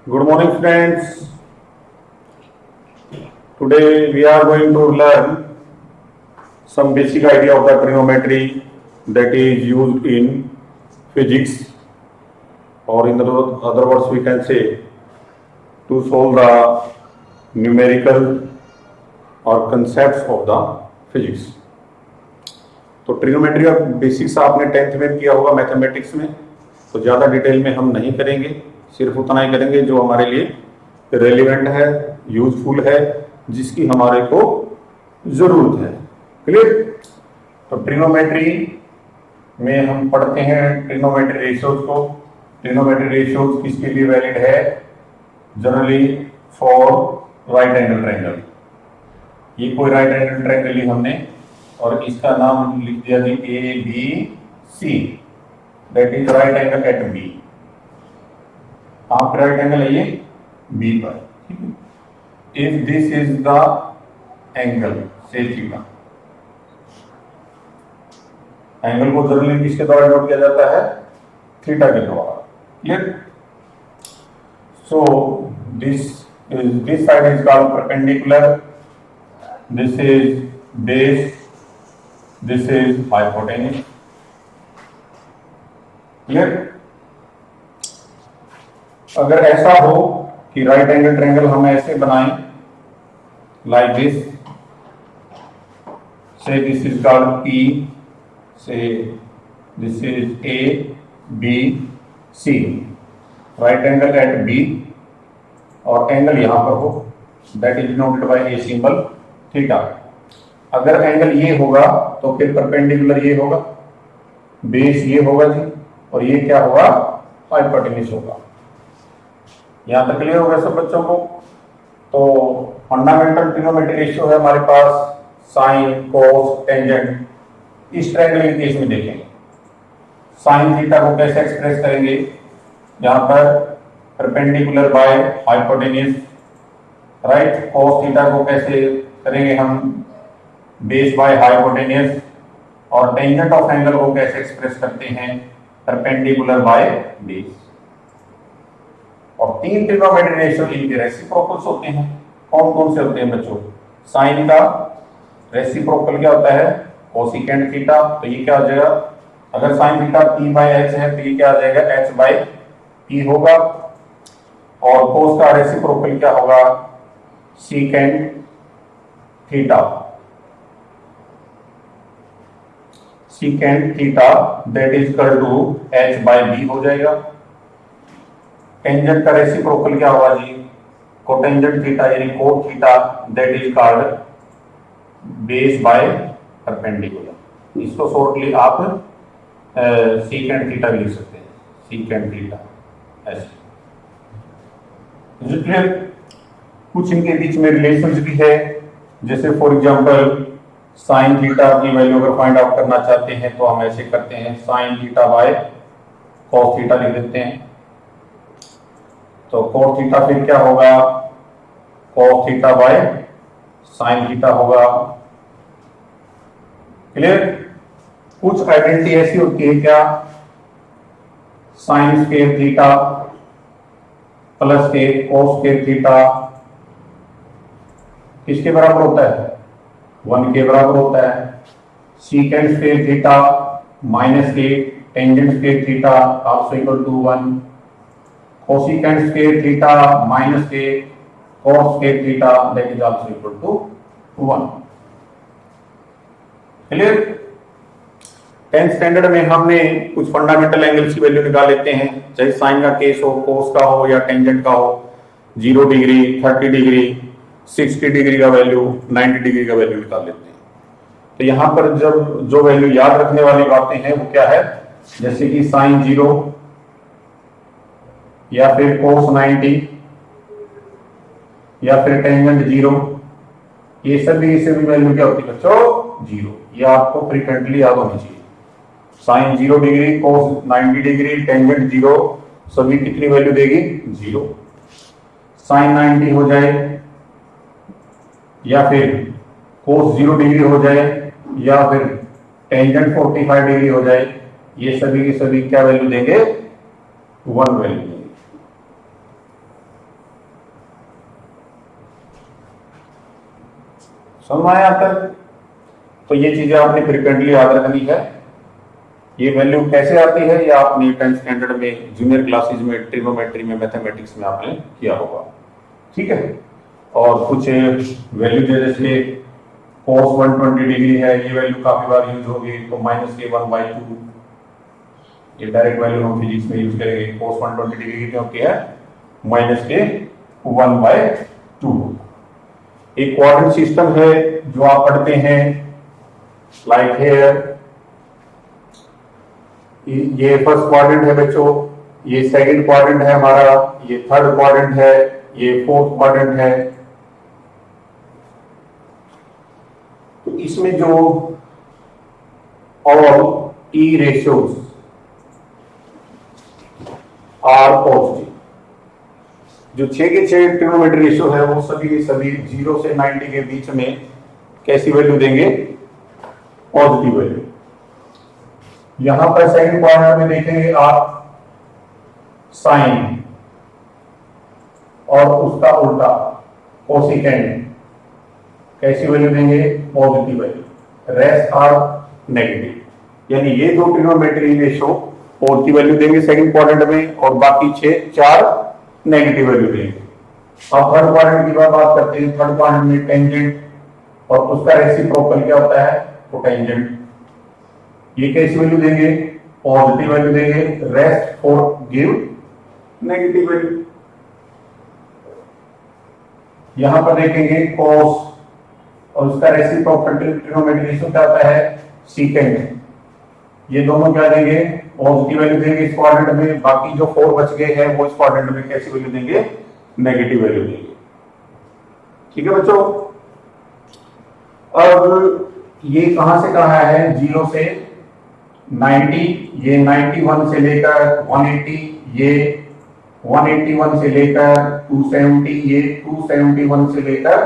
Good morning, friends. Today we are going to learn some basic idea of the trigonometry that is used in physics, or in other words, we can say to solve the numerical or concepts of the physics. तो trigonometry का basics आपने 10th में किया होगा mathematics में, तो ज़्यादा detail में हम नहीं करेंगे, सिर्फ उतना ही करेंगे जो हमारे लिए रेलिवेंट है, यूजफुल है, जिसकी हमारे को जरूरत है। क्लियर? तो ट्रिग्नोमेट्री में हम पढ़ते हैं ट्रिग्नोमेट्री रेशियोज को। ट्रिग्नोमेट्री रेशियोज किसके लिए वैलिड है? Generally for right angle triangle. ये कोई राइट एंगल ट्रायंगल ली हमने और इसका नाम लिख दिया जी A B C, that is right angle at B. आप राइट एंगल है ये बी पर। If this is the angle से थीटा, एंगल को जनरली किसके द्वारा नोट किया जाता है? थीटा के द्वारा। Clear? So this side is called perpendicular, this is base, this is hypotenuse. Clear? अगर ऐसा हो कि राइट एंगल ट्रायंगल हम ऐसे बनाएं like this, say this is called P, say this is A B C, right angle at B, और angle यहां पर हो, that is denoted by a symbol theta. अगर एंगल ये होगा तो फिर परपेंडिकुलर ये होगा, बेस ये होगा जी, और ये क्या होगा? हाइपोटेन्यूज होगा। यहां तक क्लियर हो गया सब बच्चों को? तो फंडामेंटल ट्रिग्नोमेट्री रेशियो है हमारे पास साइन, कोस, टेंजेंट। इस ट्रायंगल के केस में देखेंगे साइन थीटा को कैसे एक्सप्रेस करेंगे, यहां पर perpendicular by hypotenuse, right. Cos theta को कैसे करेंगे हम? Base by hypotenuse. और टेंजेंट ऑफ एंगल को कैसे एक्सप्रेस करते हैं? Perpendicular by base. और तीन ट्रिग्नोमेट्री रेशियो इनके रेसिप्रोकल्स होते हैं। कौन कौन से होते हैं बच्चों? साइन का रेसिप्रोकल क्या होता है? Cosecant theta. तो ये क्या हो जाएगा? अगर sine theta P by H है तो ये क्या आ जाएगा? एच बाय पी होगा। और कोस का रेसिप्रोकल क्या होगा? Secant theta. Secant theta that is equal to H by B हो जाएगा। टेंजेंट का रेसिप्रोकल क्या होगा जी? कोटेंजेंट थीटा यानी cot theta that is called base by perpendicular. इसको शॉर्टली आप सीकेंट थीटा भी लिख सकते हैं, सीकेंट थीटा ऐसे। क्लियर? कुछ इनके बीच में रिलेशंस भी है, जैसे फॉर एग्जांपल साइन थीटा की वैल्यू अगर फाइंड आउट करना चाहते हैं तो हम ऐसे करते हैं, sine theta by cos theta लिख देते हैं। तो कॉस थीटा फिर क्या होगा? Cos theta by sine theta होगा। क्लियर? कुछ आइडेंटिटी ऐसी होती है क्या? साइन स्क्वायर थीटा प्लस के कॉस स्क्वायर थीटा किसके बराबर होता है? 1 के बराबर होता है। सीकेंट स्क्वायर थीटा माइनस के tangent square theta also equal to 1। Cosecant square theta minus के cos square theta that is also equal to 1। Clear? 10th standard में हमने कुछ फंडामेंटल एंगल्स की वैल्यू निकाल लेते हैं, चाहे साइन का केस हो, कोस का हो या टेंजेंट का हो। 0 डिग्री, 30 डिग्री, 60 डिग्री का वैल्यू, 90 डिग्री का वैल्यू निकाल लेते हैं। तो यहां पर जब जो वैल्यू याद रखने वाली बातें हैं वो क्या है? जैसे कि साइन 0 या फिर कोस 90 या फिर टेंजेंट 0, ये सभी वैल्यू क्या होती है बच्चों? 0। ये आपको फ्रीक्वेंटली याद होनी चाहिए। साइन 0 डिग्री, कोस 90 डिग्री, टेंजेंट 0, सभी कितनी वैल्यू देगी? 0। साइन 90 हो जाए या फिर कोस 0 डिग्री हो जाए या फिर टेंजेंट 45 डिग्री हो जाए, ये सभी के सभी क्या वैल्यू देंगे? 1 वैल्यू देंगे। समझ में आया आप तक? तो ये चीजें आपने फ्रिक्वेंटली याद रखनी है। ये वैल्यू कैसे आती है ये आपने 10th स्टैंडर्ड में जूनियर क्लासेज में ट्रिग्नोमेट्री में मैथमेटिक्स में आपने किया होगा, ठीक है। और कुछ वैल्यू जैसे cos 120 डिग्री है, ये वैल्यू काफी बार यूज होगी, तो -k1/2, ये डायरेक्ट वैल्यू हम फिजिक्स में यूज करेंगे। cos 120 डिग्री कितनी होती है? -k1/2। एक क्वाड्रेंट सिस्टम है जो आप पढ़ते हैं, लाइक हेयर, ये फर्स्ट क्वाड्रेंट है बच्चों, ये सेकंड क्वाड्रेंट है हमारा, ये थर्ड क्वाड्रेंट है, ये फोर्थ क्वाड्रेंट है। तो इसमें जो all E ratios are positive, जो 6 के 6 ट्रिग्नोमेट्री रेशियो है वो सभी के सभी 0 से 90 के बीच में कैसी वैल्यू देंगे? Positive value. यहां पर सेकंड क्वाड्रेंट में देखेंगे आप साइन और उसका उल्टा कोसिकेंड, कैसी वैल्यू देंगे? Positive value. Rest are negative. यानी ये दो ट्रिग्नोमेट्री रेशियो पॉजिटिव वैल्यू देंगे सेकंड क्वाड्रेंट में, और बाकी 4 नेगेटिव वैल्यू देंगे। अब थर्ड क्वाड्रेंट की बात करते हैं। थर्ड क्वाड्रेंट में टेंजेंट और उसका रेसिप्रोकल क्या होता है? कोटेंजेंट। ये कैसी वैल्यू देंगे? पॉजिटिव वैल्यू देंगे। Rest for give negative value. यहां पर देखेंगे कॉस और उसका रेसिप्रोकल ट्रिग्नोमेट्री रेशियो क्या होता है? सीकेंट। ये दोनों क्या देंगे? पॉजिटिव वैल्यू देंगे इस क्वाड्रेंट में। बाकी जो 4 बच गए हैं वो इस क्वाड्रेंट में कैसी वैल्यू देंगे? नेगेटिव वैल्यू देंगे। ठीक है बच्चों। अब ये कहां से कहां है? 0 से 90, ये 91 से लेकर 180, ये 181 से लेकर 270, ये 271 से लेकर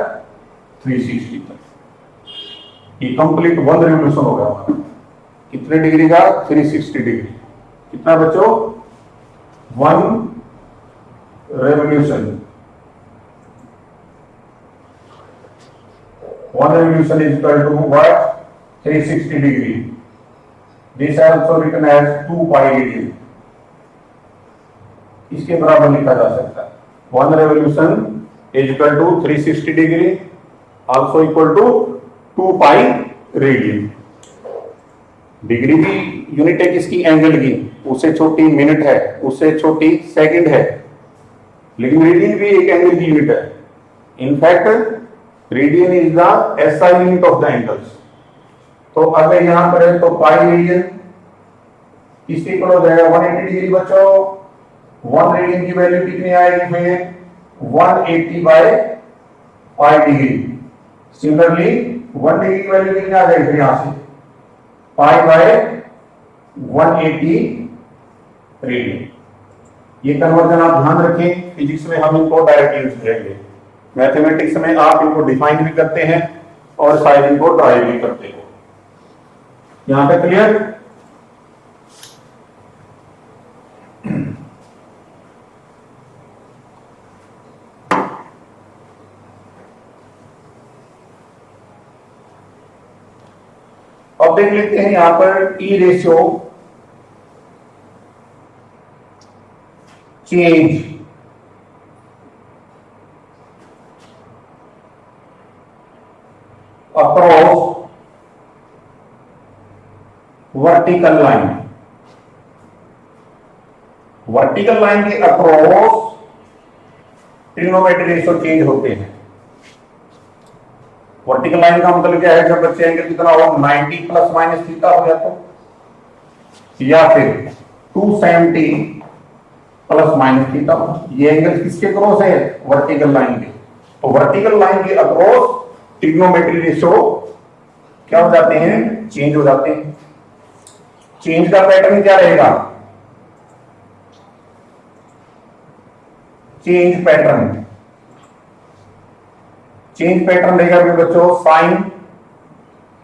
360 तक। ये कंप्लीट 1 रिवोल्यूशन होगा हमारा। कितने डिग्री का? 360 डिग्री। कितना बच्चों? 1 revolution. 1 revolution is equal to what? 360 degree. This is also written as 2 pi radian. इसके बराबर लिखा जा सकता है 1 revolution is equal to 360 degree, also equal to 2 pi radian. Degree की यूनिट है किसकी? एंगल की। उससे छोटी मिनट है, उससे छोटी सेकंड है, लेकिन रेडियन भी एक एंगल की यूनिट है। In fact radian is the SI unit of the angles. तो अगर यहां पर है तो पाई रेडियन किसके इक्वल हो जाएगा? 180 डिग्री बच्चों। 1 रेडियन की वैल्यू कितनी आएगी फिर? 180 by pi degree. Similarly 1 degree की वैल्यू कितनी आ जाएगी फिर यहां से? Pi by 180 radian. ये कन्वर्जन आप ध्यान रखें, फिजिक्स में हम इनको डायरेक्ट यूज करेंगे, मैथमेटिक्स में आप इनको डिफाइन भी करते हैं और शायद इनको ड्राइव भी करते हो। यहां तक क्लियर? अब देख लेते हैं यहां पर ई ratio change across vertical line. Vertical line के अक्रॉस ट्रिग्नोमेट्री रेशियो चेंज होते हैं। वर्टिकल लाइन का मतलब क्या है? जब बच्चे एंगल कितना हो? 90 प्लस माइनस थीटा हो जाता, या फिर 270 प्लस माइनस थीटा। ये एंगल किसके क्रॉस है? वर्टिकल लाइन के। तो वर्टिकल लाइन के अक्रॉस ट्रिग्नोमेट्री रेशियो क्या हो जाते हैं? चेंज हो जाते हैं। चेंज का पैटर्न क्या रहेगा? चेंज पैटर्न रहेगा भी बच्चों, साइन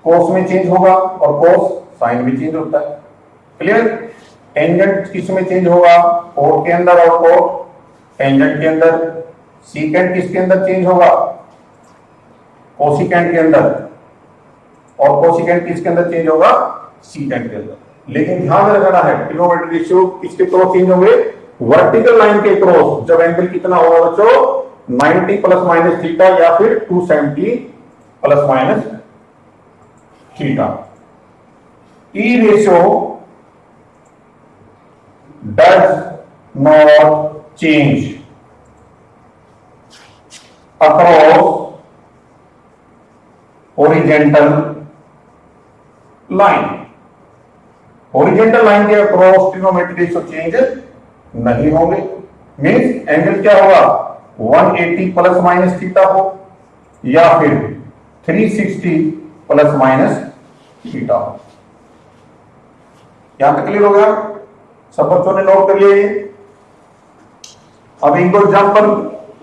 कोस में चेंज होगा और कोस साइन में चेंज होता है। क्लियर? टेंजेंट किस में चेंज होगा? कोट के अंदर और कोट टेंजेंट के अंदर। सीकेंट किसके अंदर चेंज होगा? कोसिकेंट के अंदर, और कोसिकेंट किसके अंदर चेंज होगा, सीकेंट के अंदर। लेकिन ध्यान रखना है ट्रिग्नोमेट्री रेशियो किसके क्रॉस चेंज होंगे, वर्टिकल लाइन के क्रॉस। जब एंगल कितना होगा बच्चों, 90 प्लस माइनस थीटा या फिर 270 plus minus theta. E ratio does not change across horizontal line. Horizontal line के अक्रॉस ट्रिग्नोमेट्री रेशियो चेंज नहीं होंगे। मींस एंगल क्या होगा, 180 प्लस माइनस थीटा हो या फिर 360 प्लस माइनस थीटा हो। यहां तक क्लियर हो गया, सब बच्चों ने नोट कर लिए। अब इनको एग्जांपल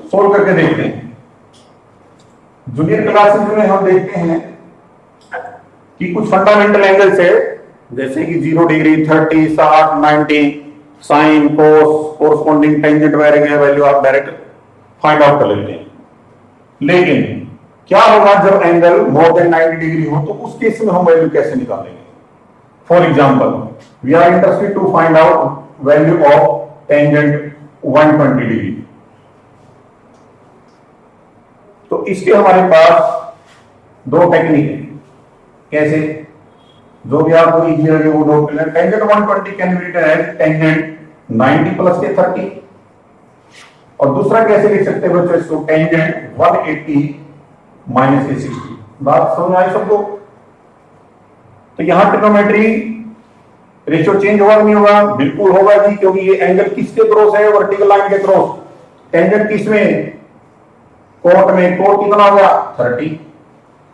सोल्व करके देखते हैं। जूनियर क्लासेस में हम देखते हैं कि कुछ फंडामेंटल एंगल्स है, जैसे कि 0 डिग्री, 30, 60, 90, साइन, कोस, कोरस्पॉन्डिंग टेंजेंट वैल्यू आप डायरेक्ट फाइंड आउट कर लेते हैं। लेकिन क्या होगा जब एंगल मोर देन 90 डिग्री हो, तो उस केस में हम वैल्यू कैसे निकालेंगे। For example we are interested to find out value of tangent 120 degree. तो इसके हमारे पास दो टेक्निक है। कैसे, जो भी आपको इजी लगे वो नोट कर लें। Tangent 120 can be written as tangent 90 plus के 30, और दूसरा कैसे लिख सकते हैं बच्चों इसको, टेंजेंट 180 माइनस के 60। बात समझ आई सबको। तो यहां ट्रिग्नोमेट्री रेशियो चेंज होगा कि नहीं होगा, बिल्कुल होगा जी, क्योंकि ये एंगल किसके क्रॉस है, वर्टिकल लाइन के क्रॉस। टेंजेंट किसमें, कोट में। कोट कितना हो गया, 30।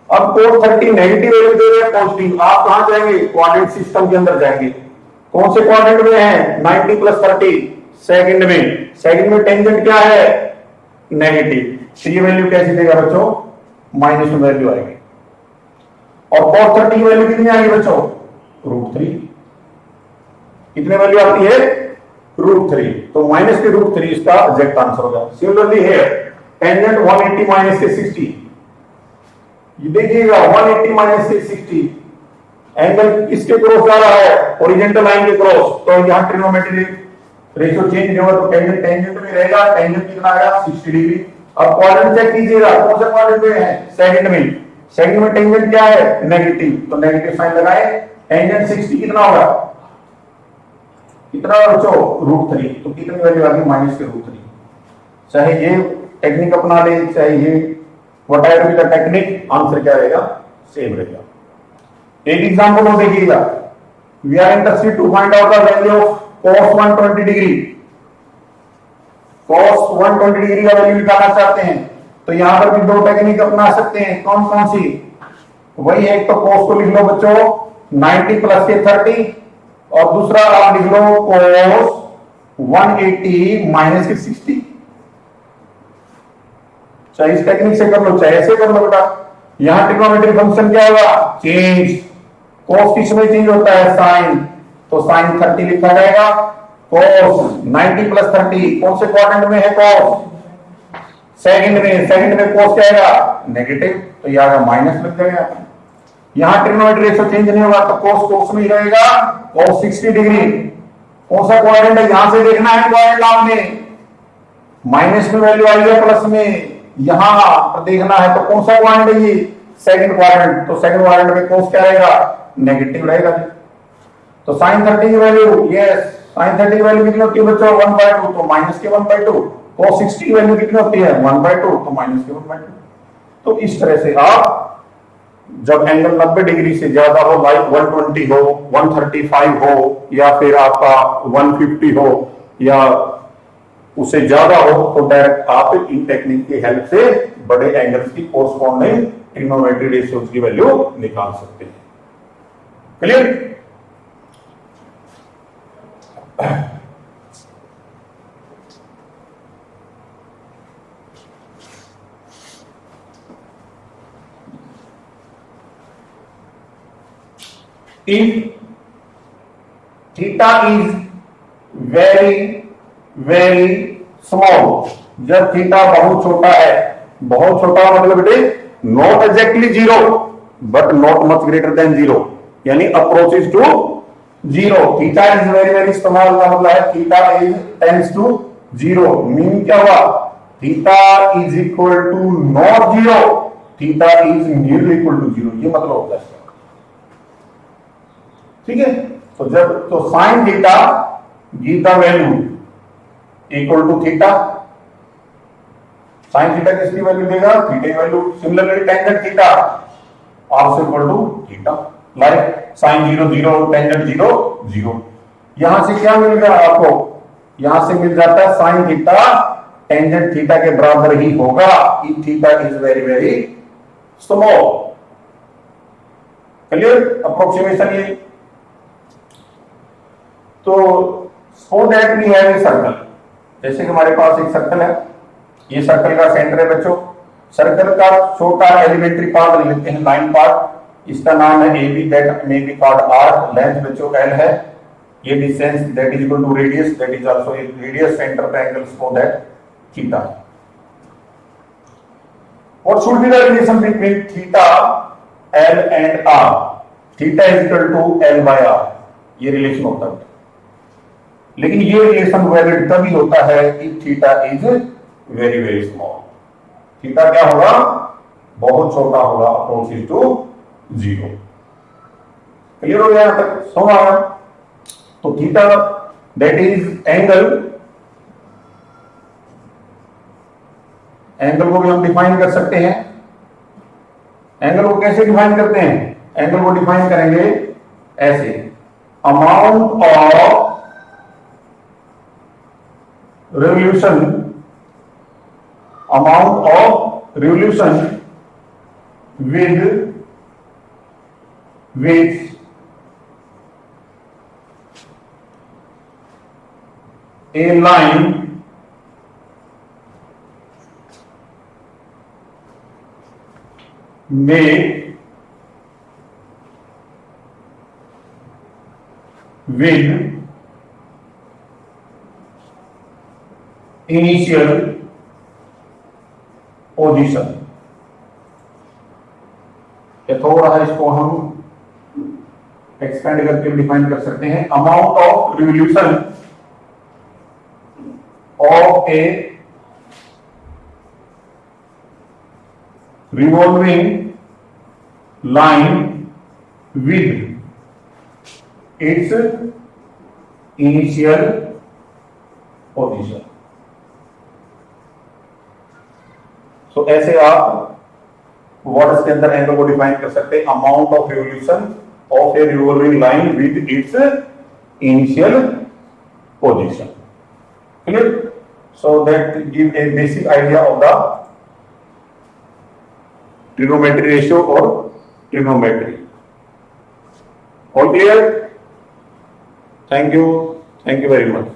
अब कोट 30 नेगेटिव वैल्यू दे रहे हैं, पॉजिटिव। आप कहां जाएंगे, कोऑर्डिनेट सिस्टम के अंदर जाएंगे। कौन से क्वाड्रेंट में है, 90 प्लस 30 सेकंड में। सेकंड में टेंजेंट क्या है, नेगेटिव। तो ये वैल्यू कैसे देगा बच्चों, माइनस में वैल्यू आएगी। और cos 30 की वैल्यू कितनी आएगी बच्चों, √3। कितने वैल्यू आती है, √3। तो माइनस के √3 इसका एग्जैक्ट आंसर होगा। सिमिलरली है टेंजेंट 180 माइनस के 60। ये देखिएगा 180 माइनस के 60 एंगल किसके क्रॉस जा रहा है, हॉरिजॉन्टल लाइन के क्रॉस। तो यहां ट्रिग्नोमेट्री रेशियो चेंज नहीं होगा, तो टेंजेंट टेंजेंट में रहेगा। टेंजेंट कितना आएगा, 60 डिग्री। अब क्वाड्रेंट चेक कीजिएगा, कौन सा क्वाड्रेंट में है, सेकंड में। सेकंड में टेंजेंट क्या है, नेगेटिव, तो नेगेटिव साइन लगाए। टेंजेंट 60 कितना होगा, कितना बच्चों, √3। तो कितनी वैल्यू आ गई, माइनस के √3। चाहे ये टेक्निक अपना ले, चाहे ये whatever be the technique, answer क्या रहेगा, सेम रहेगा। एक एग्जांपल और देखिएगा। We are interested to find out the value of cos 120 degree. cos 120 degree का वैल्यू निकालना चाहते हैं, तो यहां पर भी दो टेक्निक अपना सकते हैं। कौन कौन सी, वही है, एक तो cos को लिख लो बच्चों 90 प्लस के 30, और दूसरा आप लिख लो cos 180 माइनस के 60। चाहे इस टेक्निक से कर लो, चाहे ऐसे कर लो बेटा। यहां ट्रिग्नोमेट्री फंक्शन क्या होगा, चेंज। cos किस में चेंज होता है, साइन, तो साइन 30 लिखा जाएगा। cos 90 प्लस 30 कौन से क्वाड्रेंट में है, cos सेकंड में। सेकंड में cos क्या आएगा, नेगेटिव, तो ये आएगा माइनस लग जाएगा। यहां ट्रिग्नोमेट्री रेशियो चेंज नहीं होगा, तो cos में ही रहेगा, cos 60 डिग्री। कौन सा क्वाड्रेंट है, यहां से देखना है क्वाड्रेंट नाम में। माइनस में वैल्यू आई है, प्लस में यहां पर देखना है, तो कौन सा क्वाड्रेंट है ये, सेकंड क्वाड्रेंट। तो सेकंड क्वाड्रेंट में cos क्या रहेगा, नेगेटिव रहेगा। तो sin 30 की वैल्यू, यस, sin 30 की वैल्यू कितनी होती है बच्चों, 1/2, तो माइनस के 1/2। cos 60 की वैल्यू कितनी होती है, 1/2, तो माइनस के 1/2। तो इस तरह से आप जब एंगल 90 डिग्री से ज्यादा हो, लाइक 120 हो, 135 हो, या फिर आपका 150 हो, या उससे ज्यादा हो, तो डायरेक्ट आप इन टेक्निक की हेल्प से बड़े एंगल्स की कोरस्पॉन्डिंग ट्रिग्नोमेट्री रेशियोज की वैल्यू निकाल सकते हैं। Clear. If theta is very small, जब थीटा बहुत छोटा है, बहुत छोटा मतलब बेटे not exactly zero but not much greater than zero, यानी approaches to zero. Theta is very very small का मतलब है theta is tends to zero. Mean क्या हुआ? Theta is equal to not zero, theta is nearly equal to zero, ये मतलब होता है। ठीक है, तो जब तो sine theta give the value equal to theta, sine theta किसकी वैल्यू देगा? थीटा की value. Similarly tangent theta also equal to theta, like sine 0 0 tangent 0 0। यहां से क्या मिल गया आपको? यहां से मिल जाता है साइन थीटा टेंजेंट थीटा के बराबर ही होगा if theta is very very small. Clear approximation ये। तो so that we have a circle, जैसे कि हमारे पास एक सर्कल है, ये सर्कल का सेंटर है बच्चों। सर्कल का छोटा एलिमेंट्री पार्ट लेते हैं, लाइन पार्ट, इसका नाम है A B, that may be called arc. Length बच्चों एल है, ये distance that is equal to radius, that is also a radius centre पे angle so that theta. What should be the relation between theta L and R? Theta is equal to L by R, ये relation होता है। लेकिन ये relation valid तभी होता है कि theta is very very small. Theta क्या होगा? बहुत छोटा होगा, अप्रोचेस टू जीरो। क्लियर हो गया यहां तक? समझ आ गया? तो theta that is angle, angle को भी हम डिफाइन कर सकते हैं। एंगल को कैसे डिफाइन करते हैं? एंगल को डिफाइन करेंगे ऐसे, amount of revolution, amount of revolution with which a line made with initial position. ये थोड़ा है, इसको हम एक्सपेंड करके डिफाइन कर सकते हैं। Amount of revolution of a revolving line with its initial position. तो ऐसे आप वर्ड्स के अंदर एंगल को डिफाइन कर सकते हैं, amount of revolution of a revolving line with its initial position. Clear? So that give a basic idea of the trigonometry ratio और trigonometry. All clear? Thank you very much.